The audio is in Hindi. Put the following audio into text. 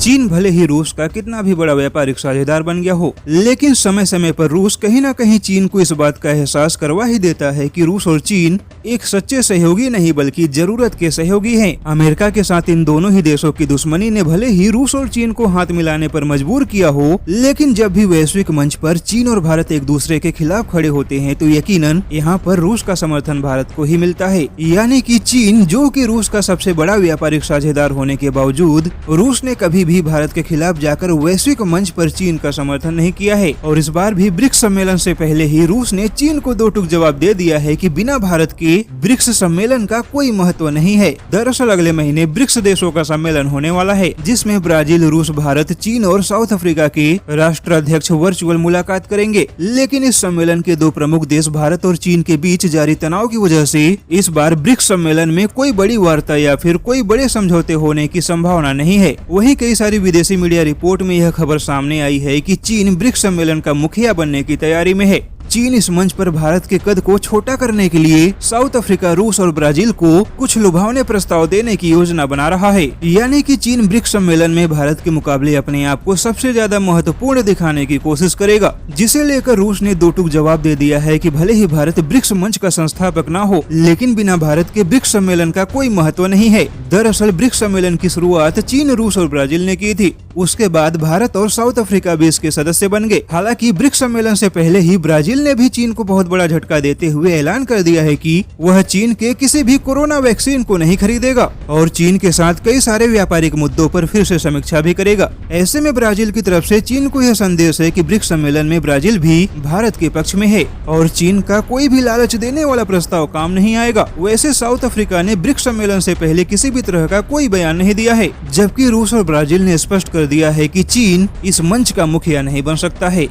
चीन भले ही रूस का कितना भी बड़ा व्यापारिक साझेदार बन गया हो, लेकिन समय समय पर रूस कहीं न कहीं चीन को इस बात का एहसास करवा ही देता है कि रूस और चीन एक सच्चे सहयोगी नहीं बल्कि जरूरत के सहयोगी हैं। अमेरिका के साथ इन दोनों ही देशों की दुश्मनी ने भले ही रूस और चीन को हाथ मिलाने पर मजबूर किया हो, लेकिन जब भी वैश्विक मंच पर चीन और भारत एक दूसरे के खिलाफ खड़े होते हैं तो यकीनन यहाँ पर रूस का समर्थन भारत को ही मिलता है। यानी कि चीन, जो कि रूस का सबसे बड़ा व्यापारिक साझेदार होने के बावजूद, रूस ने कभी भी भारत के खिलाफ जाकर वैश्विक मंच पर चीन का समर्थन नहीं किया है। और इस बार भी ब्रिक्स सम्मेलन से पहले ही रूस ने चीन को दो टूक जवाब दे दिया है कि बिना भारत के ब्रिक्स सम्मेलन का कोई महत्व नहीं है। दरअसल अगले महीने ब्रिक्स देशों का सम्मेलन होने वाला है, जिसमें ब्राजील, रूस, भारत, चीन और साउथ अफ्रीका के राष्ट्राध्यक्ष वर्चुअल मुलाकात करेंगे। लेकिन इस सम्मेलन के दो प्रमुख देश भारत और चीन के बीच जारी तनाव की वजह से इस बार ब्रिक्स सम्मेलन में कोई बड़ी वार्ता या फिर कोई बड़े समझौते होने की संभावना नहीं है। वहीं कई सारी विदेशी मीडिया रिपोर्ट में यह खबर सामने आई है कि चीन ब्रिक्स सम्मेलन का मुखिया बनने की तैयारी में है। चीन इस मंच पर भारत के कद को छोटा करने के लिए साउथ अफ्रीका, रूस और ब्राजील को कुछ लुभावने प्रस्ताव देने की योजना बना रहा है। यानी कि चीन ब्रिक्स सम्मेलन में भारत के मुकाबले अपने आप को सबसे ज्यादा महत्वपूर्ण दिखाने की कोशिश करेगा, जिसे लेकर रूस ने दो टूक जवाब दे दिया है कि भले ही भारत ब्रिक्स मंच का संस्थापक न हो, लेकिन बिना भारत के ब्रिक्स सम्मेलन का कोई महत्व नहीं है। दरअसल ब्रिक्स सम्मेलन की शुरुआत चीन, रूस और ब्राजील ने की थी। उसके बाद भारत और साउथ अफ्रीका भी इसके सदस्य बन गए। हालांकि ब्रिक्स सम्मेलन से पहले ही ब्राजील ने भी चीन को बहुत बड़ा झटका देते हुए ऐलान कर दिया है कि वह चीन के किसी भी कोरोना वैक्सीन को नहीं खरीदेगा और चीन के साथ कई सारे व्यापारिक मुद्दों पर फिर से समीक्षा भी करेगा। ऐसे में ब्राजील की तरफ से चीन को यह संदेश है कि ब्रिक्स सम्मेलन में ब्राजील भी भारत के पक्ष में है और चीन का कोई भी लालच देने वाला प्रस्ताव काम नहीं आएगा। वैसे साउथ अफ्रीका ने ब्रिक्स सम्मेलन से पहले किसी भी तरह का कोई बयान नहीं दिया है, जबकि रूस और ब्राजील ने स्पष्ट कर दिया है कि चीन इस मंच का मुखिया नहीं बन सकता है।